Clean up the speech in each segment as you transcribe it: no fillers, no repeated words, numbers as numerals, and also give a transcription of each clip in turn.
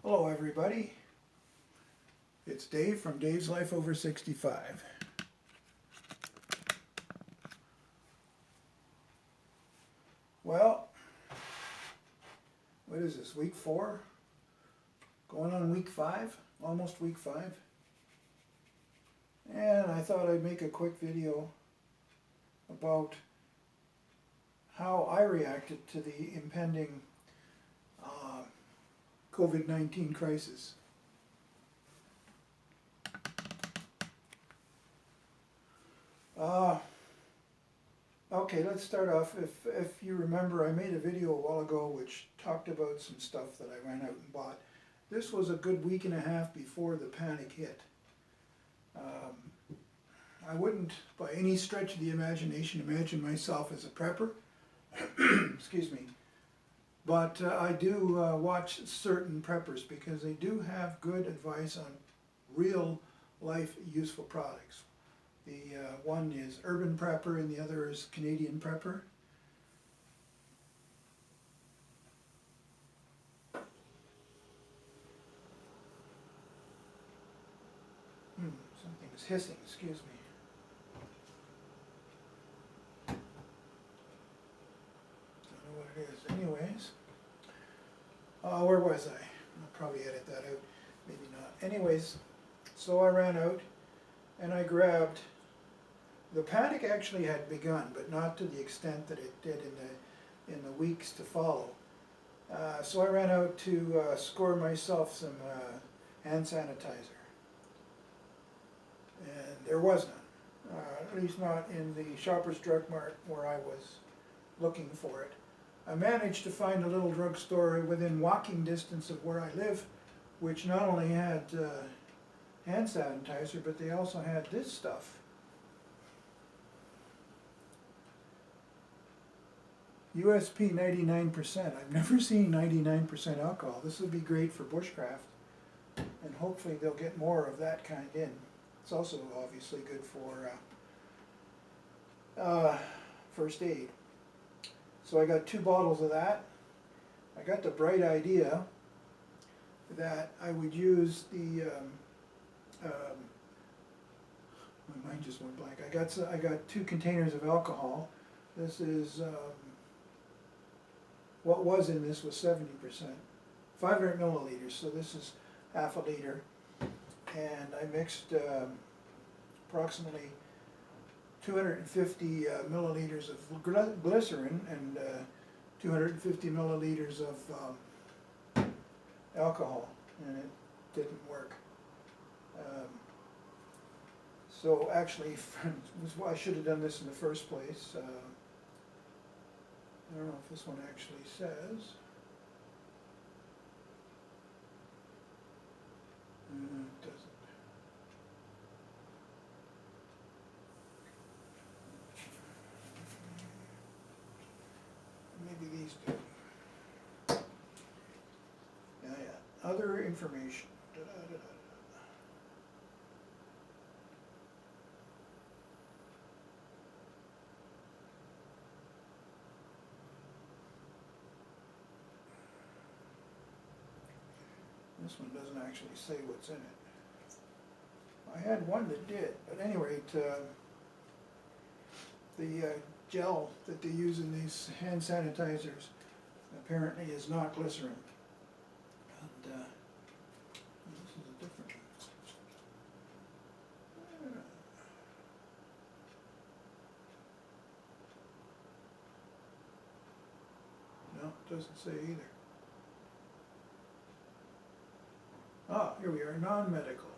Hello everybody, it's Dave from Dave's Life Over 65. Well, what is this, week 4? Going on week 5, almost week 5. And I thought I'd make a quick video about how I reacted to the impending COVID-19 crisis. Okay, let's start off. If you remember, I made a video a while ago which talked about some stuff that I ran out and bought. This was a good week and a half before the panic hit. I wouldn't, by any stretch of the imagination, imagine myself as a prepper. Excuse me. But I do watch certain preppers because they do have good advice on real life useful products. The one is Urban Prepper and the other is Canadian Prepper. Something's hissing, excuse me. Don't know what it is. Anyways, where was I? I'll probably edit that out, maybe not. Anyways, so I ran out and I grabbed. The panic actually had begun, but not to the extent that it did in the weeks to follow. So I ran out to score myself some hand sanitizer, and there was none, at least not in the Shoppers Drug Mart where I was looking for it. I managed to find a little drugstore within walking distance of where I live, which not only had hand sanitizer, but they also had this stuff. USP 99%. I've never seen 99% alcohol. This would be great for bushcraft, and hopefully they'll get more of that kind in. It's also obviously good for first aid. So I got 2 bottles of that. I got the bright idea that I would use the my mind just went blank. I got 2 containers of alcohol. This is what was in this was 70%, 500 milliliters. So this is half a liter, and I mixed approximately 250 milliliters of glycerin and 250 milliliters of alcohol, and it didn't work. So actually, I should have done this in the first place. I don't know if this one actually says. It doesn't. Maybe these do. Yeah. Other information. This one doesn't actually say what's in it. I had one that did, but anyway, the gel that they use in these hand sanitizers apparently is not glycerin. And this is a different one. No, it doesn't say either. Ah, here we are, non-medical.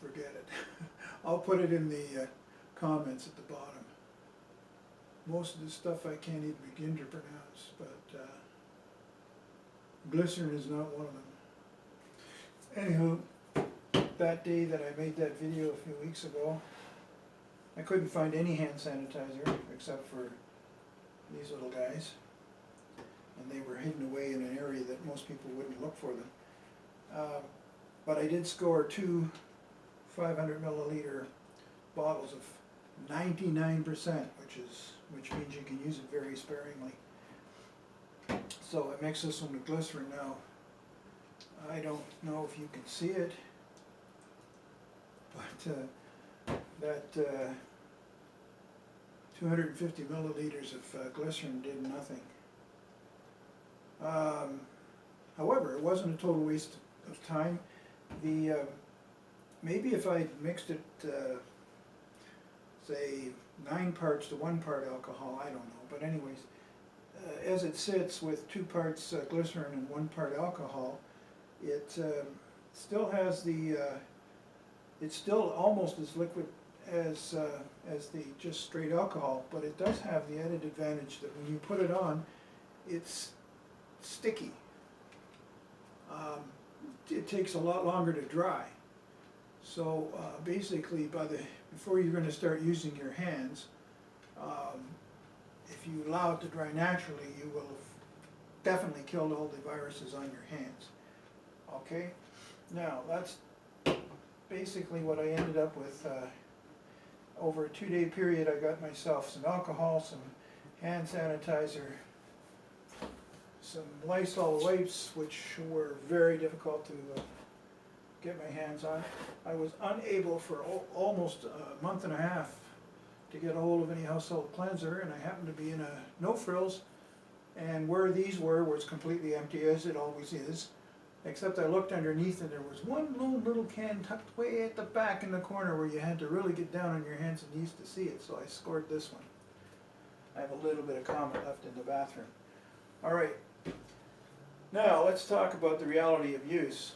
Forget it. I'll put it in the comments at the bottom. Most of the stuff I can't even begin to pronounce, but glycerin is not one of them. Anywho, that day that I made that video a few weeks ago, I couldn't find any hand sanitizer except for these little guys, and they were hidden away in an area that most people wouldn't look for them. But I did score 2 500 milliliter bottles of 99%, which which means you can use it very sparingly. So I mix this one with glycerin now. I don't know if you can see it, but that 250 milliliters of glycerin did nothing. However, it wasn't a total waste of time. Maybe if I mixed it, say 9 parts to 1 part alcohol, I don't know. But anyways, as it sits with 2 parts glycerin and 1 part alcohol, it still has the, it's still almost as liquid as the just straight alcohol, but it does have the added advantage that when you put it on, it's sticky. It takes a lot longer to dry. So basically, before you're going to start using your hands, if you allow it to dry naturally, you will have definitely killed all the viruses on your hands. Okay, now that's basically what I ended up with. Over a 2-day period, I got myself some alcohol, some hand sanitizer, some Lysol wipes, which were very difficult to get my hands on. I was unable for almost a month and a half to get a hold of any household cleanser, and I happened to be in a no-frills, and where these were was completely empty, as it always is, except I looked underneath and there was one little can tucked way at the back in the corner where you had to really get down on your hands and knees to see it, so I scored this one. I have a little bit of Comet left in the bathroom. Alright, now let's talk about the reality of use.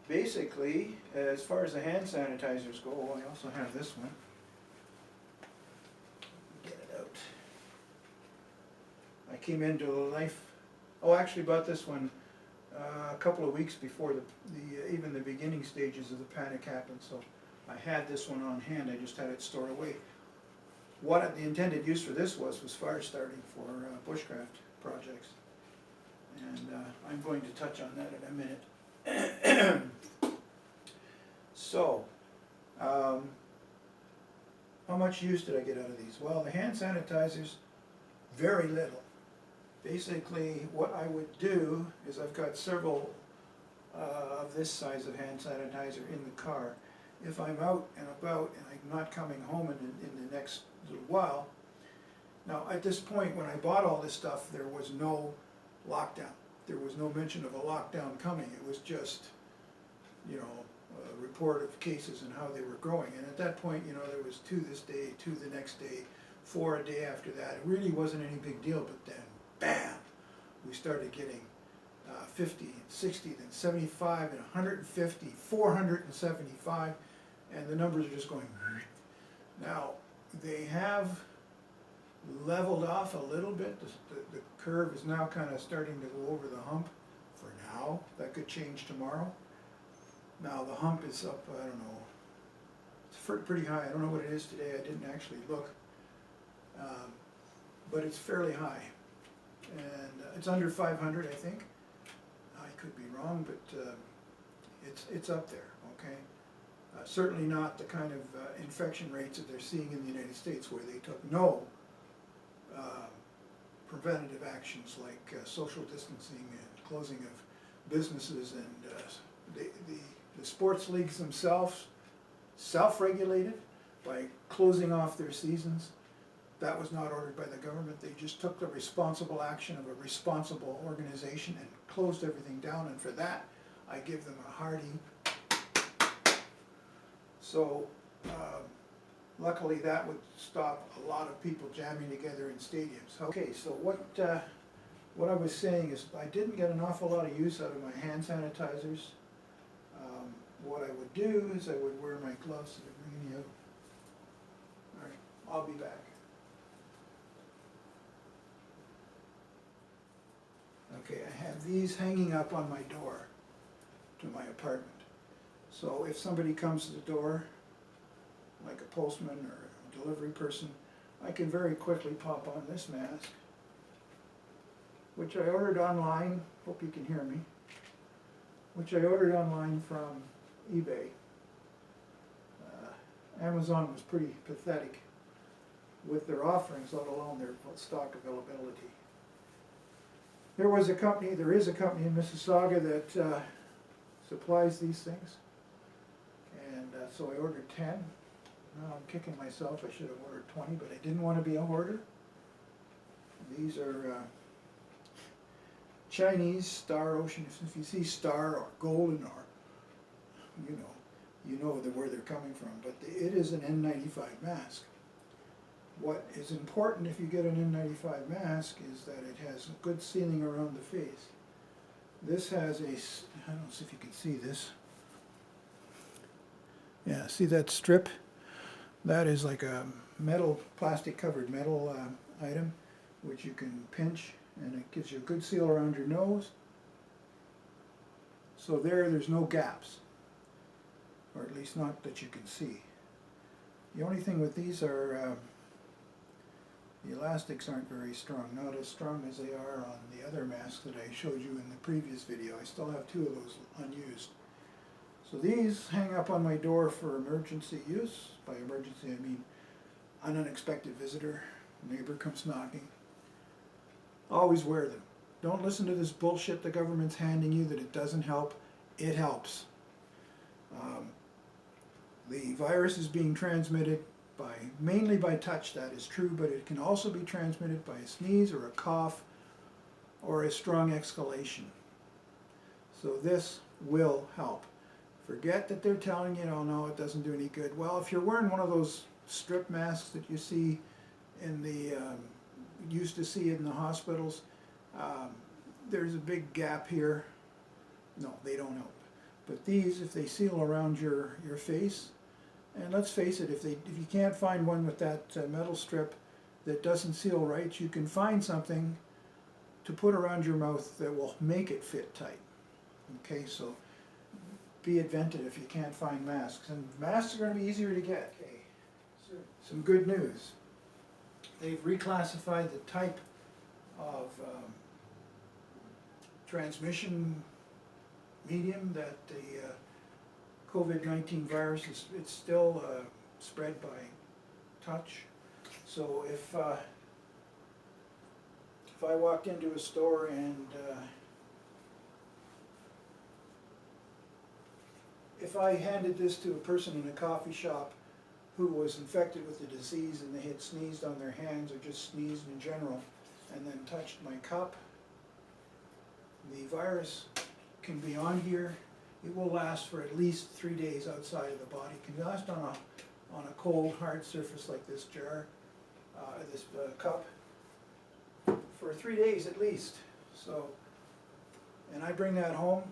Basically, as far as the hand sanitizers go, I also have this one. Get it out. I came into life. Oh, actually bought this one a couple of weeks before even the beginning stages of the panic happened. So I had this one on hand. I just had it stored away. What the intended use for this was fire starting for bushcraft projects, and I'm going to touch on that in a minute. So, how much use did I get out of these? Well, the hand sanitizers, very little. Basically, what I would do is I've got several of this size of hand sanitizer in the car. If I'm out and about and I'm not coming home in the next little while. Now, at this point, when I bought all this stuff, there was no lockdown. There was no mention of a lockdown coming. It was just, you know, a report of cases and how they were growing. And at that point, you know, there was 2 this day, 2 the next day, 4 a day after that. It really wasn't any big deal, but then, bam, we started getting 50, and 60, then 75, and 150, 475, and the numbers are just going. Now, they have leveled off a little bit. The curve is now kind of starting to go over the hump for now. That could change tomorrow. Now the hump is up, I don't know, it's pretty high. I don't know what it is today. I didn't actually look. But it's fairly high. And it's under 500, I think. I could be wrong, but it's up there, okay? Certainly not the kind of infection rates that they're seeing in the United States, where they took no preventative actions like social distancing and closing of businesses, and the sports leagues themselves self-regulated by closing off their seasons. That was not ordered by the government. They just took the responsible action of a responsible organization and closed everything down, and for that I give them a hearty. So luckily that would stop a lot of people jamming together in stadiums. Okay, so what I was saying is I didn't get an awful lot of use out of my hand sanitizers. What I would do is I would wear my gloves so they're bringing you out. All right, I'll be back. Okay, I have these hanging up on my door to my apartment. So if somebody comes to the door, like a postman or a delivery person, I can very quickly pop on this mask, which I ordered online. Hope you can hear me. Which I ordered online from eBay. Amazon was pretty pathetic with their offerings, let alone their stock availability. There is a company in Mississauga that supplies these things, and so I ordered 10. Now I'm kicking myself, I should have ordered 20, but I didn't want to be a hoarder. These are Chinese Star Ocean. If you see Star or Golden or, you know where they're coming from, but it is an N95 mask. What is important if you get an N95 mask is that it has good sealing around the face. This has I don't know if you can see this. Yeah, see that strip? That is like a metal, plastic covered metal item, which you can pinch, and it gives you a good seal around your nose. So there's no gaps, or at least not that you can see. The only thing with these are the elastics aren't very strong, not as strong as they are on the other masks that I showed you in the previous video. I still have 2 of those unused. So these hang up on my door for emergency use. By emergency I mean an unexpected visitor, neighbor comes knocking. Always wear them. Don't listen to this bullshit the government's handing you that it doesn't help. It helps. The virus is being transmitted mainly by touch, that is true, but it can also be transmitted by a sneeze or a cough or a strong exhalation. So this will help. Forget that they're telling you, oh no, it doesn't do any good. Well, if you're wearing one of those strip masks that you see in the, used to see in the hospitals, there's a big gap here. No, they don't help. But these, if they seal around your face, and let's face it, if you can't find one with that metal strip that doesn't seal right, you can find something to put around your mouth that will make it fit tight. Okay, so be inventive if you can't find masks. And masks are going to be easier to get. Okay. Some good news. They've reclassified the type of transmission medium that the COVID-19 virus it's still spread by touch. So if I walked into a store and if I handed this to a person in a coffee shop who was infected with the disease and they had sneezed on their hands or just sneezed in general and then touched my cup, the virus can be on here. It will last for at least 3 days outside of the body. It can last on a cold, hard surface like this jar, this cup, for 3 days at least. So, and I bring that home,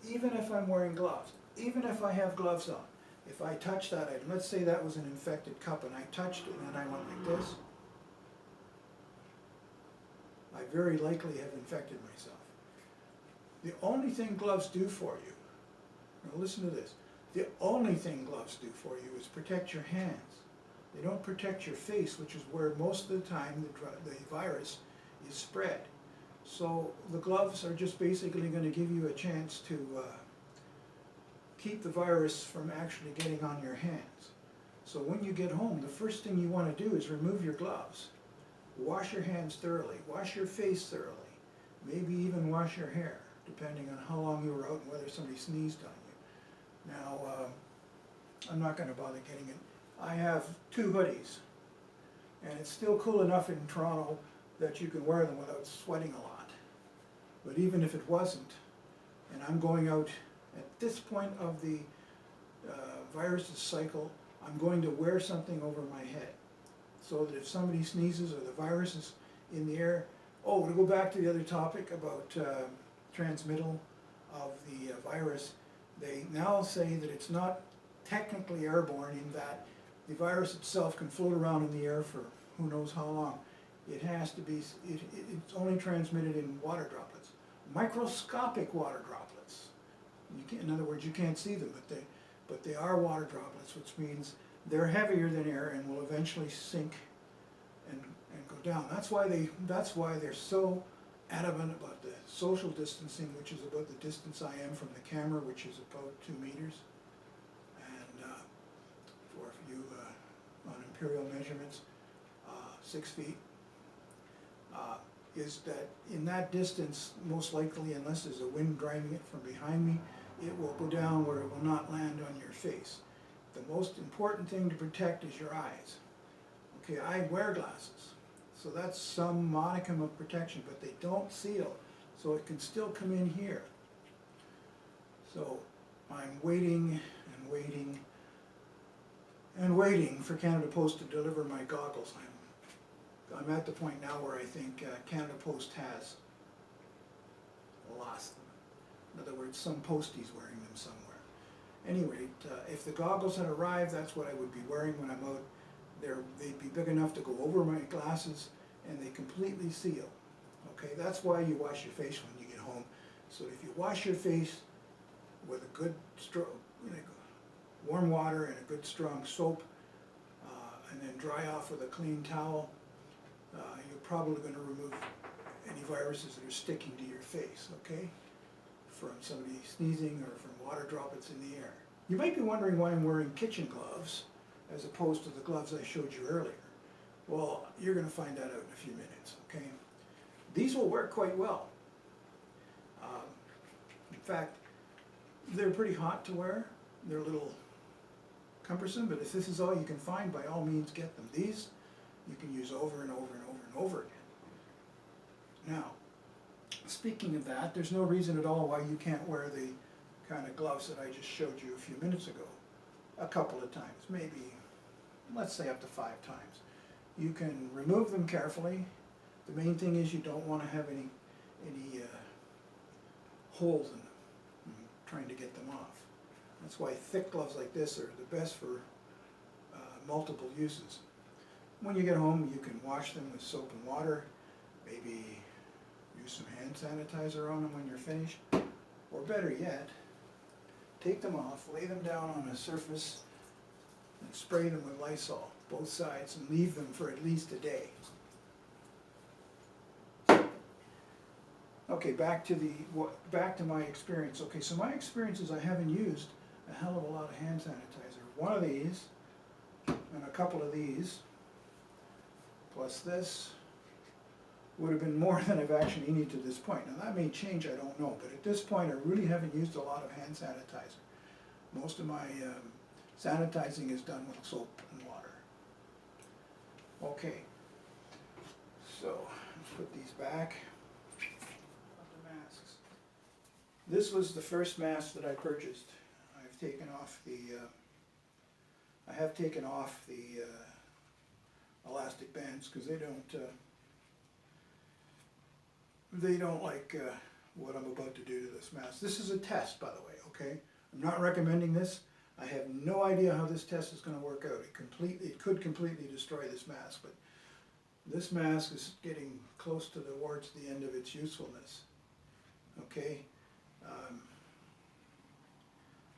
even if I'm wearing gloves, even if I have gloves on. If I touch that item, let's say that was an infected cup and I touched it and then I went like this, I very likely have infected myself. The only thing gloves do for you, now listen to this, the only thing gloves do for you is protect your hands. They don't protect your face, which is where most of the time the virus is spread. So the gloves are just basically going to give you a chance to keep the virus from actually getting on your hands. So when you get home, the first thing you want to do is remove your gloves. Wash your hands thoroughly, wash your face thoroughly, maybe even wash your hair, depending on how long you were out and whether somebody sneezed on you. Now, I'm not going to bother getting it. I have 2 hoodies, and it's still cool enough in Toronto that you can wear them without sweating a lot. But even if it wasn't, and I'm going out at this point of the virus's cycle, I'm going to wear something over my head so that if somebody sneezes or the virus is in the air. Oh, to go back to the other topic about transmittal of the virus, they now say that it's not technically airborne in that the virus itself can float around in the air for who knows how long. It has to be, it's only transmitted in water droplets, microscopic water droplets. In other words, you can't see them, but they are water droplets, which means they're heavier than air and will eventually sink and go down. That's why they're so adamant about the social distancing, which is about the distance I am from the camera, which is about 2 meters. And for imperial measurements, 6 feet, is that in that distance, most likely, unless there's a wind driving it from behind me, it will go down where it will not land on your face. The most important thing to protect is your eyes. Okay, I wear glasses, so that's some modicum of protection, but they don't seal, so it can still come in here. So I'm waiting and waiting and waiting for Canada Post to deliver my goggles. I'm at the point now where I think Canada Post has lost them. In other words, some postie's wearing them somewhere. Anyway, if the goggles had arrived, that's what I would be wearing when I'm out. They'd be big enough to go over my glasses, and they completely seal. Okay, that's why you wash your face when you get home. So if you wash your face with a good warm water and a good strong soap, and then dry off with a clean towel, you're probably going to remove any viruses that are sticking to your face, okay? From somebody sneezing or from water droplets in the air. You might be wondering why I'm wearing kitchen gloves as opposed to the gloves I showed you earlier. Well, you're going to find that out in a few minutes, okay? These will work quite well. In fact, they're pretty hot to wear. They're a little cumbersome, but if this is all you can find, by all means get them. These you can use over and over and over and over again. Now, speaking of that, there's no reason at all why you can't wear the kind of gloves that I just showed you a few minutes ago. A couple of times, maybe, let's say up to 5 times. You can remove them carefully. The main thing is you don't want to have any holes in them, trying to get them off. That's why thick gloves like this are the best for multiple uses. When you get home, you can wash them with soap and water, maybe use some hand sanitizer on them when you're finished, or better yet, take them off, lay them down on a surface, and spray them with Lysol, both sides, and leave them for at least a day. Okay, back to my experience. Okay, so my experience is I haven't used a hell of a lot of hand sanitizer. One of these, and a couple of these, plus this, would have been more than I've actually needed to this point. Now that may change, I don't know, but at this point I really haven't used a lot of hand sanitizer. Most of my sanitizing is done with soap and water. Okay, so let's put these back. The masks. This was the first mask that I purchased. I've taken off the elastic bands because they don't like what I'm about to do to this mask. This is a test, by the way, okay? I'm not recommending this. I have no idea how this test is going to work out. It could completely destroy this mask, but this mask is getting close towards the end of its usefulness, okay?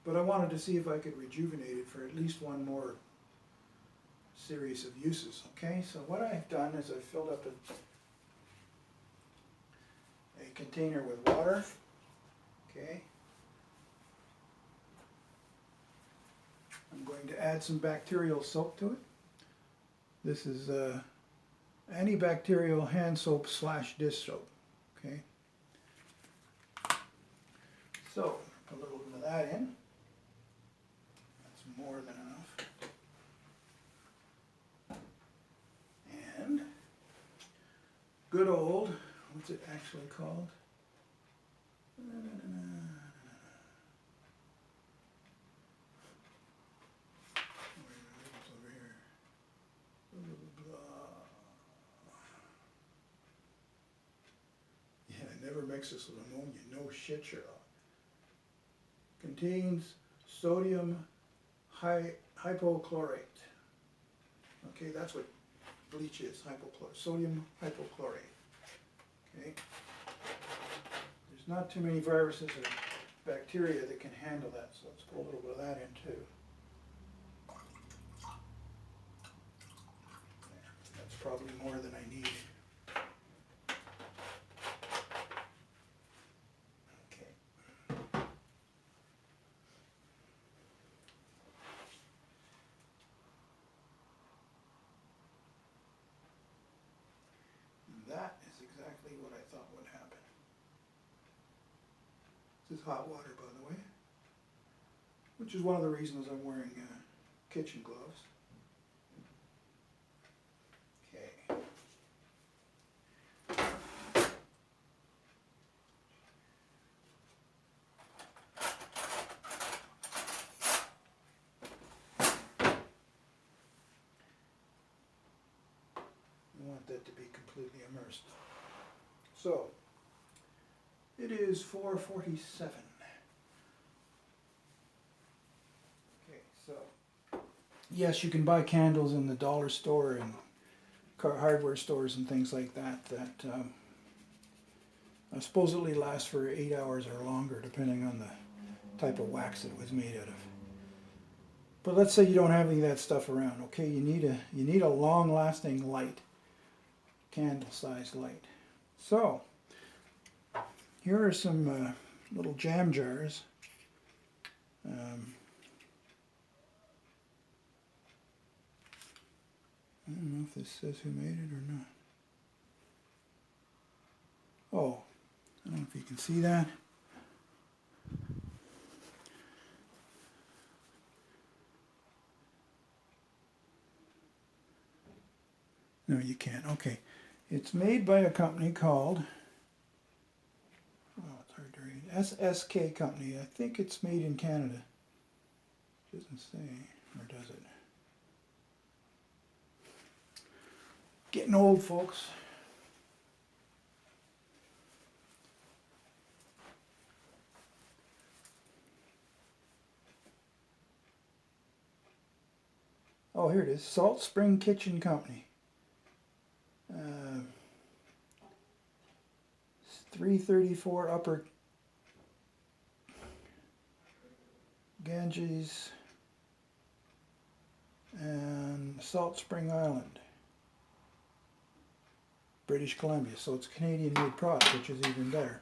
But I wanted to see if I could rejuvenate it for at least one more series of uses, okay? So what I've done is I've filled up a container with water, okay? I'm going to add some bacterial soap to it. This is antibacterial hand soap / dish soap, okay? So, put a little bit of that in. That's more than enough. And good old, what's it actually called? Over here. Yeah, it never mixes with ammonia. No shit, Sherlock. Contains sodium hypochlorite. Okay, that's what bleach is, sodium hypochlorite. Okay. There's not too many viruses or bacteria that can handle that, so let's put a little bit of that in too. That's probably more than I need. Okay. exactly what I thought would happen. This is hot water, by the way, which is one of the reasons I'm wearing kitchen gloves. Okay. I want that to be completely immersed. So, it is 4:47. Okay, so yes, you can buy candles in the dollar store and hardware stores and things like that supposedly last for 8 hours or longer, depending on the type of wax it was made out of. But let's say you don't have any of that stuff around. Okay, you need a long-lasting light, candle-sized light. So here are some little jam jars. I don't know if this says who made it or not. Oh, I don't know if you can see that. No, you can't. Okay. It's made by a company called, oh, it's hard to read, SSK Company. I think it's made in Canada. It doesn't say, or does it? Getting old, folks. Oh, here it is. Salt Spring Kitchen Company. 334 Upper Ganges and Salt Spring Island, British Columbia. So it's a Canadian made product, which is even better.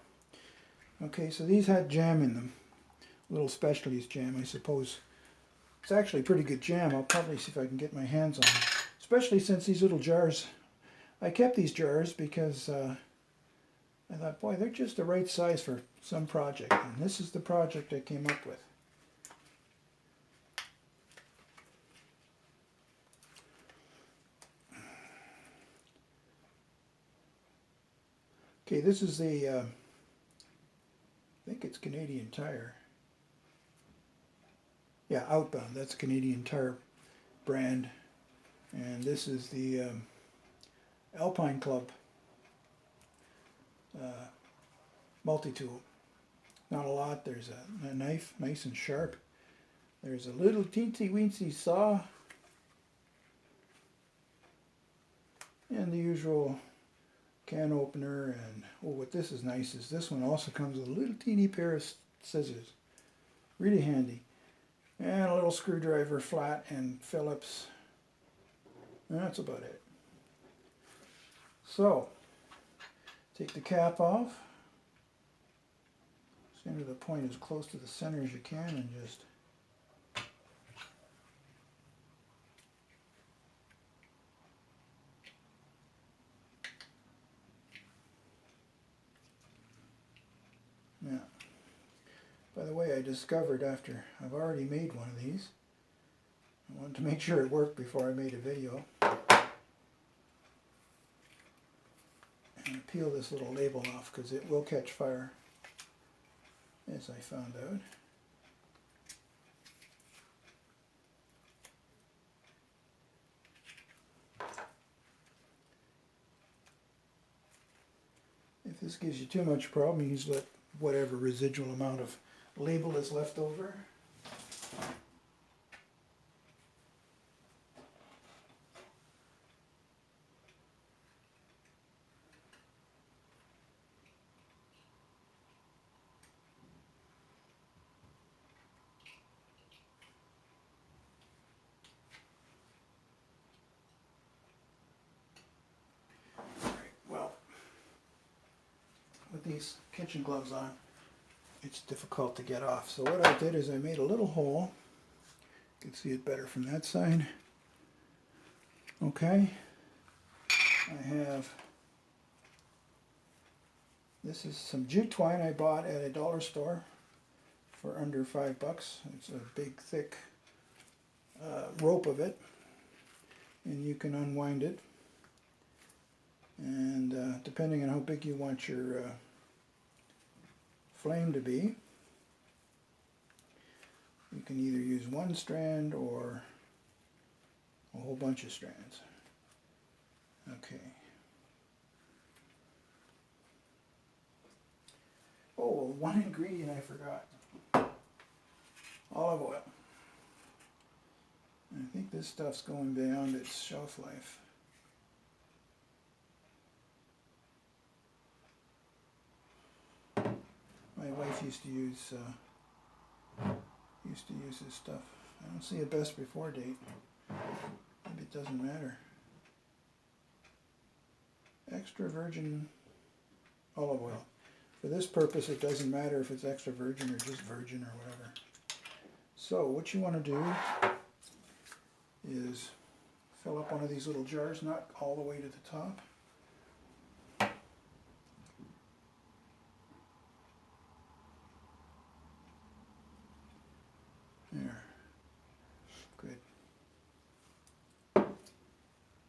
Okay, so these had jam in them. Little specialties jam, I suppose. It's actually pretty good jam. I'll probably see if I can get my hands on it. Especially since these little jars, I kept these jars because I thought, boy, they're just the right size for some project. And this is the project I came up with. Okay, this is the, I think it's Canadian Tire. Yeah, Outbound, that's a Canadian Tire brand. And this is the Alpine Club multi-tool. Not a lot. There's a knife, nice and sharp. There's a little teensy weensy saw. And the usual can opener. And oh, what this is nice is this one also comes with a little teeny pair of scissors. Really handy. And a little screwdriver, flat, and Phillips. And that's about it. So, take the cap off. Center the point as close to the center as you can and just yeah. By the way, I discovered after I've already made one of these, I wanted to make sure it worked before I made a video. And peel this little label off because it will catch fire, as I found out. If this gives you too much problem, you just let whatever residual amount of label is left over. Well, with these kitchen gloves on, it's difficult to get off. So what I did is I made a little hole. You can see it better from that side. Okay. I have This is some jute twine I bought at a dollar store for under $5. It's a big thick rope of it, and you can unwind it, and depending on how big you want your flame to be, you can either use one strand or a whole bunch of strands. Okay. Oh, one ingredient I forgot. Olive oil. I think this stuff's going beyond its shelf life. My wife used to use this stuff. I don't see a best before date. Maybe it doesn't matter. Extra virgin olive oil. For this purpose, it doesn't matter if it's extra virgin or just virgin or whatever. So what you want to do is fill up one of these little jars, not all the way to the top. There. Good.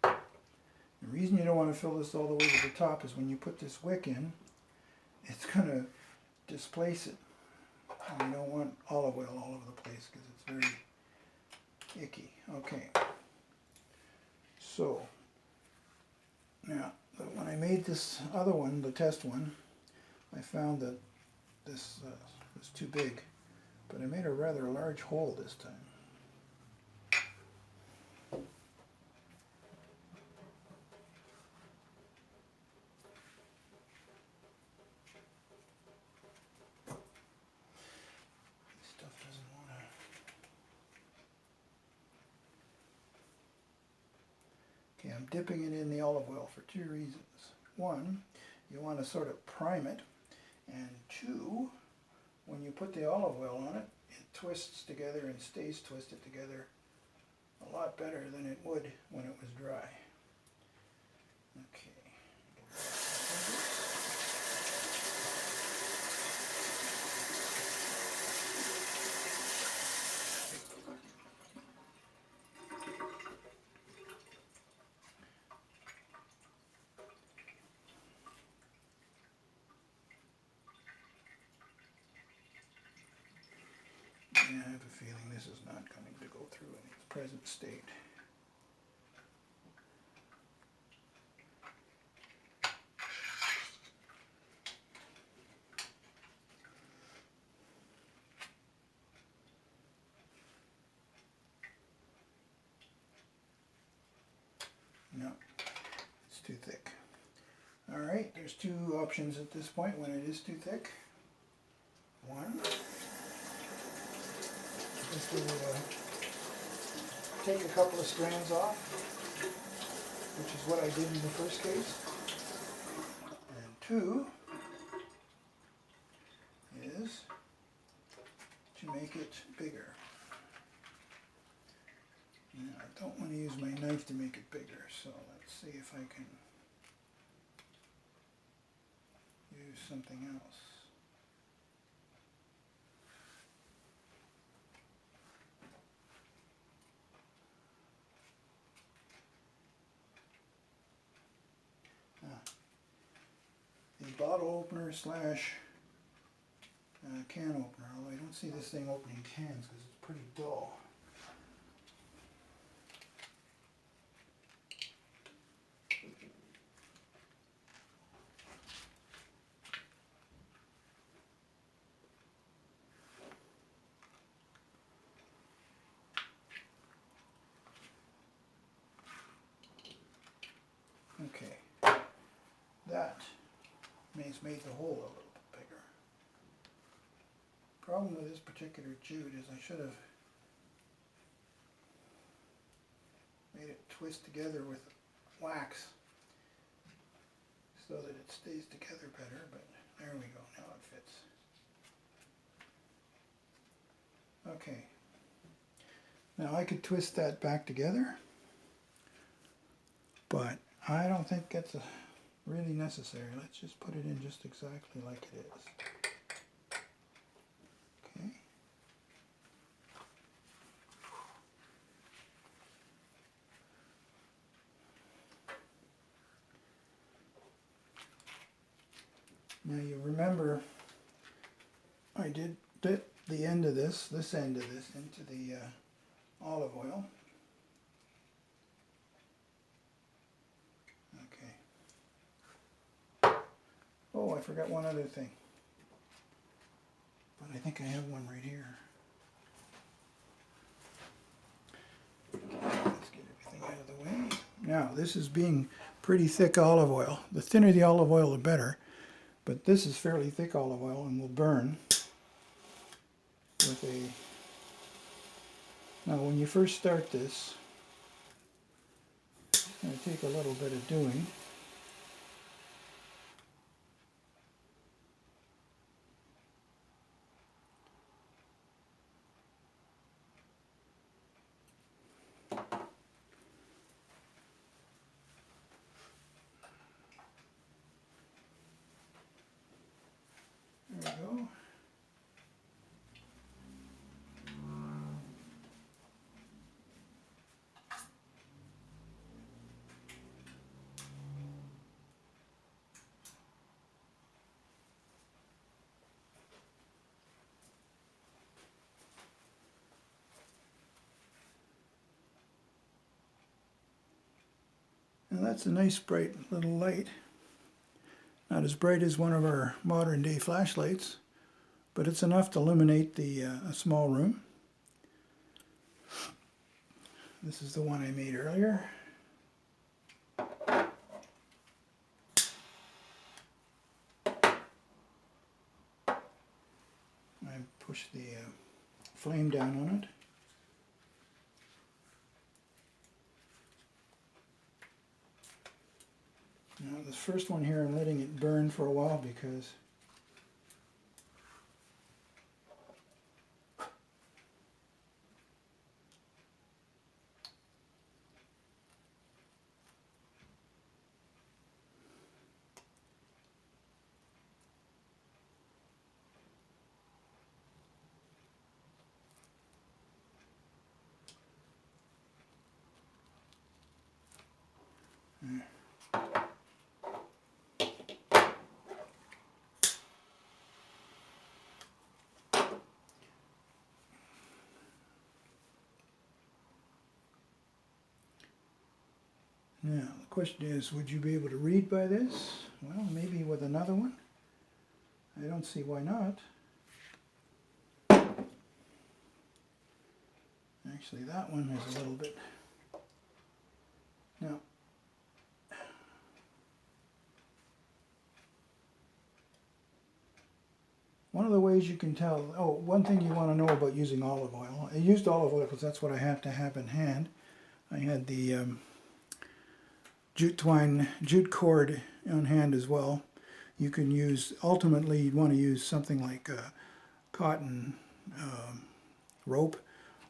The reason you don't want to fill this all the way to the top is when you put this wick in, it's going to displace it. And you don't want olive oil all over the place because it's very icky. Okay. So, now, when I made this other one, the test one, I found that this was too big. But I made a rather large hole this time. This stuff doesn't want to... Okay, I'm dipping it in the olive oil for two reasons. One, you want to sort of prime it. And two, when you put the olive oil on it, it twists together and stays twisted together a lot better than it would when it was dry. Okay. Yeah, I have a feeling this is not going to go through in its present state. No, it's too thick. Alright, there's two options at this point when it is too thick. One, is to take a couple of strands off, which is what I did in the first case. And two is to make it bigger. Now, I don't want to use my knife to make it bigger, so let's see if I can use something else. The bottle opener slash can opener, although I don't see this thing opening cans because it's pretty dull. Okay, that has made the hole a little bit bigger. Problem with this particular jute is I should have made it twist together with wax so that it stays together better, but there we go, now it fits. Okay, now I could twist that back together, but I don't think it's really necessary. Let's just put it in just exactly like it is. Okay. Now you remember I did dip the end of this end of this into the olive oil. Okay. Oh, I forgot one other thing. But I think I have one right here. Let's get everything out of the way. Now, this is being pretty thick olive oil. The thinner the olive oil, the better. But this is fairly thick olive oil and will burn with a... Now, when you first start this, it's going to take a little bit of doing. There we go. Now that's a nice bright little light. Not as bright as one of our modern day flashlights, but it's enough to illuminate a small room. This is the one I made earlier. I push the flame down on it. Now this first one here, I'm letting it burn for a while because now, the question is, would you be able to read by this? Well, maybe with another one. I don't see why not. Actually, that one is a little bit... Now, one of the ways you can tell... Oh, one thing you want to know about using olive oil. I used olive oil because that's what I had to have in hand. I had the... jute cord on hand as well. You can use, ultimately you'd want to use something like cotton rope,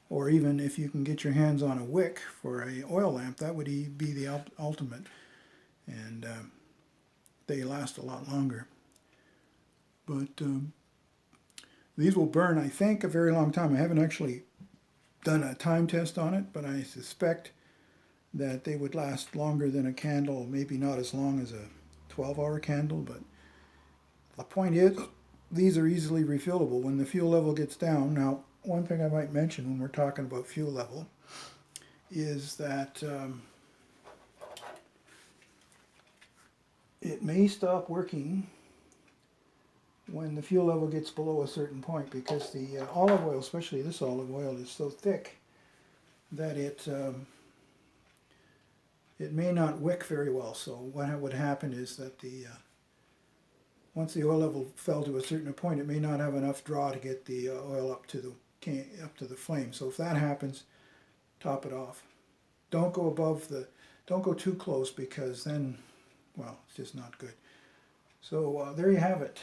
or even if you can get your hands on a wick for a oil lamp, that would be the ultimate, and they last a lot longer. But these will burn, I think, a very long time. I haven't actually done a time test on it, but I suspect that they would last longer than a candle, maybe not as long as a 12-hour candle, but the point is, these are easily refillable when the fuel level gets down. Now, one thing I might mention when we're talking about fuel level is that it may stop working when the fuel level gets below a certain point, because the olive oil, especially this olive oil, is so thick that it may not wick very well. So what would happen is that once the oil level fell to a certain point, it may not have enough draw to get the oil up to the flame. So if that happens, top it off. Don't go don't go too close, because then, well, it's just not good. So there you have it.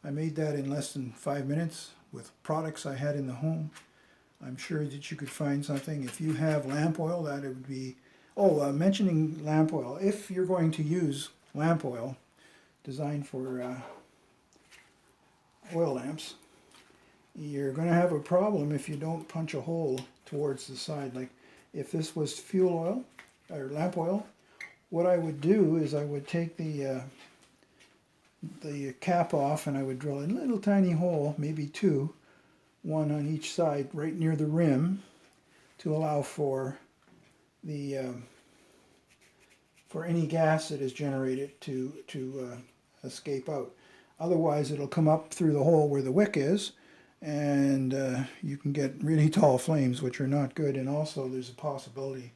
I made that in less than 5 minutes with products I had in the home. I'm sure that you could find something. If you have lamp oil, that it would be Oh, mentioning lamp oil, if you're going to use lamp oil designed for oil lamps, you're going to have a problem if you don't punch a hole towards the side. Like if this was fuel oil or lamp oil, what I would do is I would take the cap off and I would drill a little tiny hole, maybe two, one on each side, right near the rim, to allow for the for any gas that is generated to escape out. Otherwise, it'll come up through the hole where the wick is, and you can get really tall flames, which are not good. And also, there's a possibility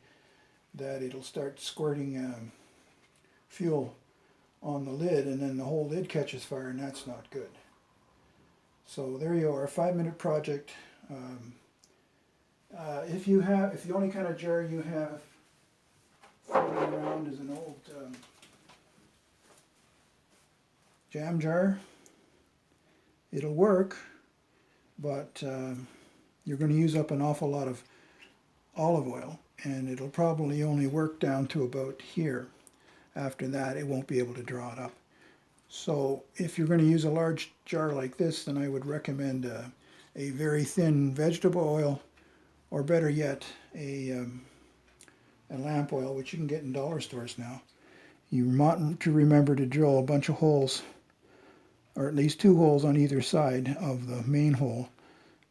that it'll start squirting fuel on the lid, and then the whole lid catches fire, and that's not good. So there you are, a 5-minute project. If the only kind of jar you have floating around is an old jam jar, it'll work, but you're going to use up an awful lot of olive oil, and it'll probably only work down to about here. After that, it won't be able to draw it up. So if you're going to use a large jar like this, then I would recommend a very thin vegetable oil, or better yet, a lamp oil, which you can get in dollar stores now. You want to remember to drill a bunch of holes, or at least 2 holes on either side of the main hole,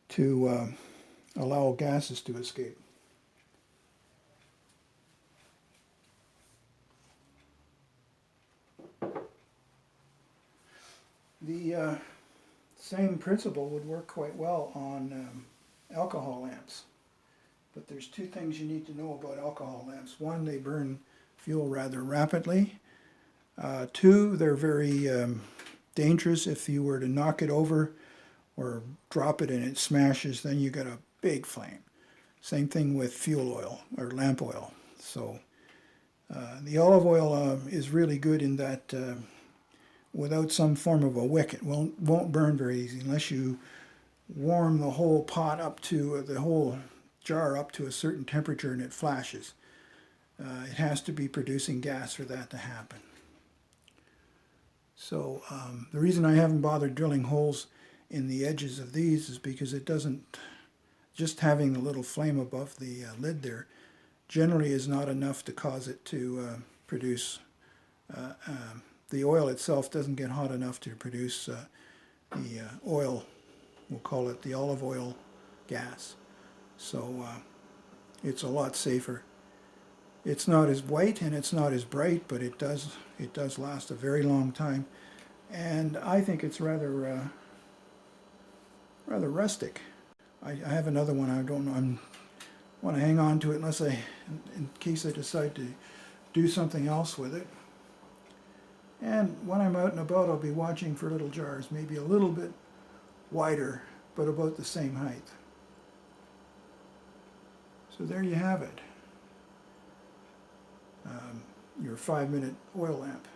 to allow gases to escape. The same principle would work quite well on alcohol lamps. But there's 2 things you need to know about alcohol lamps. 1, they burn fuel rather rapidly. 2, they're very dangerous. If you were to knock it over or drop it and it smashes, then you get a big flame. Same thing with fuel oil or lamp oil. So the olive oil is really good in that without some form of a wick, it won't burn very easy unless you warm the whole pot up to the whole jar up to a certain temperature and it flashes. It has to be producing gas for that to happen. So the reason I haven't bothered drilling holes in the edges of these is because it doesn't, just having the little flame above the lid there generally is not enough to cause it to produce, the oil itself doesn't get hot enough to produce the oil, we'll call it the olive oil gas. So it's a lot safer. It's not as white and it's not as bright, but it does last a very long time. And I think it's rather rustic. I have another one. I don't know. I want to hang on to it in case I decide to do something else with it. And when I'm out and about, I'll be watching for little jars, maybe a little bit wider, but about the same height. So there you have it. Your 5-minute oil lamp.